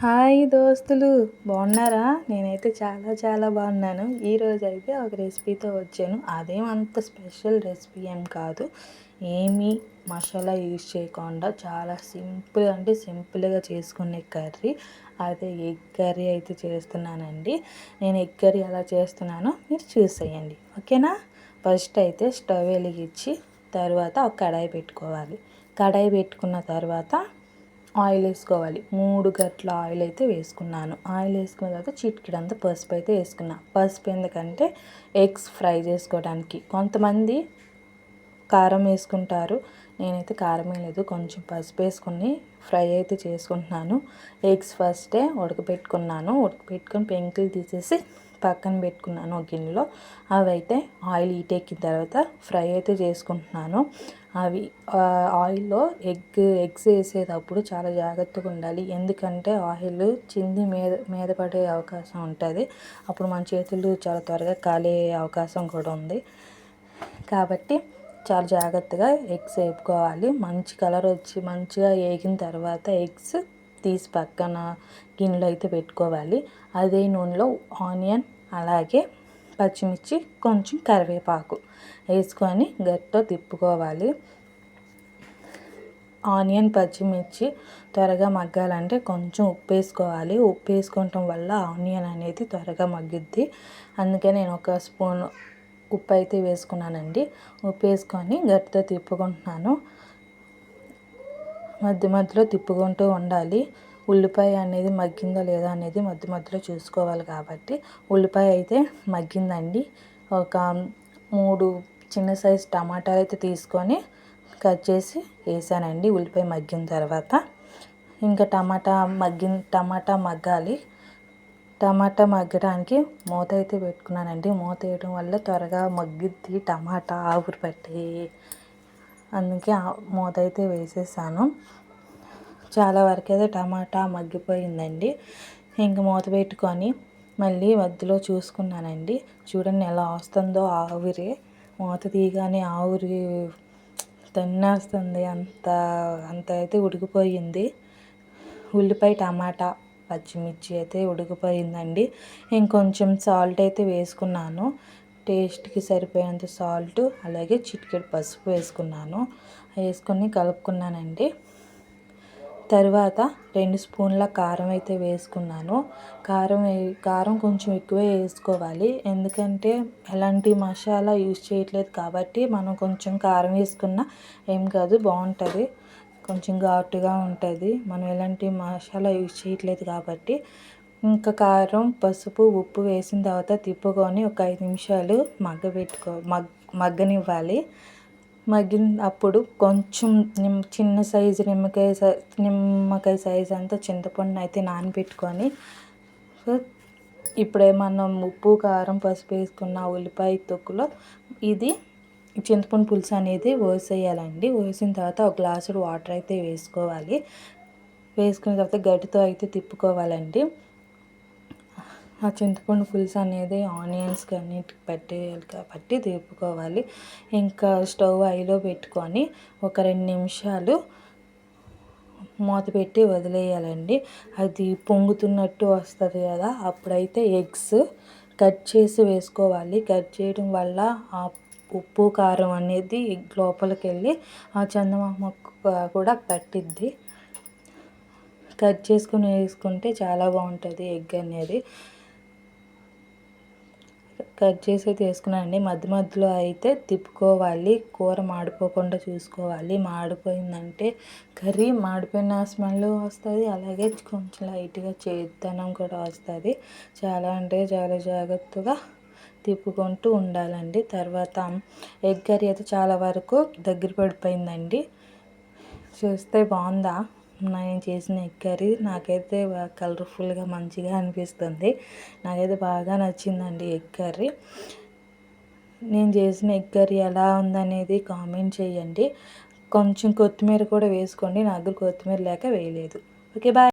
Hi దోస్తులు, బాగున్నారా? నేనైతే చాలా చాలా బాగున్నాను. ఈరోజు అయితే ఒక రెసిపీతో వచ్చాను. అదేమంత స్పెషల్ రెసిపీ ఏం కాదు. ఏమీ మసాలా యూజ్ చేయకుండా చాలా సింపుల్ అంటే సింపుల్గా చేసుకునే కర్రీ. అదే ఎగ్ కర్రీ అయితే చేస్తున్నానండి. నేను ఎగ్ కర్రీ ఎలా చేస్తున్నానో మీరు చూసేయండి, ఓకేనా? ఫస్ట్ అయితే స్టవ్ వెలిగించి తర్వాత ఒక కడాయి పెట్టుకోవాలి. కడాయి పెట్టుకున్న తర్వాత ఆయిల్ వేసుకోవాలి. 3 గట్ల ఆయిల్ అయితే వేసుకున్నాను. ఆయిల్ వేసుకున్న తర్వాత చిటికెడంత పసుపు అయితే వేసుకున్నా. పసుపు ఎందుకంటే ఎగ్స్ ఫ్రై చేసుకోవడానికి. కొంతమంది కారం వేసుకుంటారు, నేనైతే కారం వేయలేదు, కొంచెం పసుపు వేసుకుని ఫ్రై అయితే చేసుకుంటున్నాను. ఎగ్స్ ఫస్టే ఉడకపెట్టుకొని పెంకులు తీసేసి పక్కన పెట్టుకున్నాను ఒక గిన్నెలో. అవి అయితే ఆయిల్ హీట్ ఎక్కిన తర్వాత ఫ్రై అయితే చేసుకుంటున్నాను. అవి ఆయిల్లో ఎగ్స్ వేసేటప్పుడు చాలా జాగ్రత్తగా ఉండాలి. ఎందుకంటే ఆయిల్ చింది మీద పడే అవకాశం ఉంటుంది. అప్పుడు మన చేతులు చాలా త్వరగా కాలే అవకాశం కూడా ఉంది. కాబట్టి చాలా జాగ్రత్తగా ఎగ్స్ వేపుకోవాలి. మంచి కలర్ వచ్చి మంచిగా వేగిన తర్వాత ఎగ్స్ తీసి పక్కన గిన్నెలో అయితే పెట్టుకోవాలి. అదే నూనెలో ఆనియన్ అలాగే పచ్చిమిర్చి కొంచెం కరివేపాకు వేసుకొని గట్టిగా తిప్పుకోవాలి. ఆనియన్ పచ్చిమిర్చి త్వరగా మగ్గాలంటే కొంచెం ఉప్పు వేసుకోవాలి. ఉప్పు వేసుకోవటం వల్ల ఆనియన్ అనేది త్వరగా మగ్గుద్ది. అందుకే నేను ఒక స్పూన్ ఉప్పు అయితే వేసుకున్నానండి. ఉప్పు వేసుకొని గట్టిగా తిప్పుకుంటున్నాను. మధ్య మధ్యలో తిప్పుకుంటూ ఉండాలి. ఉల్లిపాయ అనేది మగ్గిందో లేదో అనేది మధ్య మధ్యలో చూసుకోవాలి. కాబట్టి ఉల్లిపాయ అయితే మగ్గిందండి. ఒక 3 చిన్న సైజు టమాటాలు అయితే తీసుకొని కట్ చేసి వేసానండి. ఉల్లిపాయ మగ్గిన తర్వాత ఇంకా టమాటా మగ్గాలి. టమాటా మగ్గడానికి మూత అయితే పెట్టుకున్నానండి. మూత వేయడం వల్ల త్వరగా మగ్గిద్ది టమాటా ఆవిరి పట్టి. అందుకే మూత అయితే వేసేసాను. చాలా వరకు అయితే టమాటా మగ్గిపోయిందండి. ఇంక మూత పెట్టుకొని మళ్ళీ మధ్యలో చూసుకున్నానండి. చూడండి ఎలా వస్తుందో ఆవిరి. మూత తీయగానే ఆవిరి తన్నేస్తుంది. అంత అయితే ఉడికిపోయింది. ఉల్లిపాయ టమాటా పచ్చిమిర్చి అయితే ఉడికిపోయిందండి. ఇంకొంచెం సాల్ట్ అయితే వేసుకున్నాను. టేస్ట్కి సరిపోయేంత సాల్ట్ అలాగే చిటికెడు పసుపు వేసుకున్నాను. వేసుకొని కలుపుకున్నానండి. తర్వాత 2 స్పూన్ల కారం అయితే వేసుకున్నాను. కారం కొంచెం ఎక్కువే వేసుకోవాలి. ఎందుకంటే ఎలాంటి మసాలా యూజ్ చేయట్లేదు కాబట్టి మనం కొంచెం కారం వేసుకున్నా ఏం కాదు, బాగుంటుంది. కొంచెం ఘాటుగా ఉంటుంది. మనం ఎలాంటి మసాలా యూజ్ చేయట్లేదు కాబట్టి. ఇంకా కారం పసుపు ఉప్పు వేసిన తర్వాత తిప్పుకొని ఒక 5 నిమిషాలు మగ్గనివ్వాలి. అప్పుడు కొంచెం చిన్న సైజు నిమ్మకాయ సైజు అంతా చింతపండు అయితే నానబెట్టుకొని ఇప్పుడే మనం ఉప్పు కారం పసుపు వేసుకున్న ఉల్లిపాయ తొక్కులో ఇది చింతపండు పులుసు అనేది వేసేయాలండి. వేసిన తర్వాత ఒక గ్లాసుడు వాటర్ అయితే వేసుకోవాలి. వేసుకున్న తర్వాత గట్టితో అయితే తిప్పుకోవాలండి. ఆ చింతపండు పులుసు అనేది ఆనియన్స్కి అన్నిటికి పట్టేయాలి కాబట్టి తిప్పుకోవాలి. ఇంకా స్టవ్ హైలో పెట్టుకొని ఒక 2 నిమిషాలు మూత పెట్టి వదిలేయాలండి. అది పొంగుతున్నట్టు వస్తుంది కదా, అప్పుడైతే ఎగ్స్ కట్ చేసి వేసుకోవాలి. కట్ చేయడం వల్ల ఆ ఉప్పు కారం అనేది లోపలికి వెళ్ళి ఆ చందమామకు కూడా పట్టిద్ది. కట్ చేసుకుని వేసుకుంటే చాలా బాగుంటుంది ఎగ్ అనేది. కట్ చేసి అయితే వేసుకున్నానండి. మధ్య మధ్యలో అయితే తిప్పుకోవాలి. కూర మాడిపోకుండా చూసుకోవాలి. మాడిపోయిందంటే కర్రీ మాడిపోయిన స్మెల్ వస్తుంది. అలాగే కొంచెం లైట్గా చేదుతనం కూడా వస్తుంది. చాలా అంటే చాలా జాగ్రత్తగా తిప్పుకుంటూ ఉండాలండి. తర్వాత ఎగ్ కర్రీ అయితే చాలా వరకు దగ్గర పడిపోయిందండి. చూస్తే బాగుందా నేను చేసిన ఎగ్ కర్రీ? నాకైతే కలర్ఫుల్గా మంచిగా అనిపిస్తుంది. నాకైతే బాగా నచ్చిందండి ఎగ్ కర్రీ. నేను చేసిన ఎగ్ కర్రీ ఎలా ఉందనేది కామెంట్ చేయండి. కొంచెం కొత్తిమీర కూడా వేసుకోండి. నా దగ్గర కొత్తిమీర లేక వేయలేదు. Okay, bye.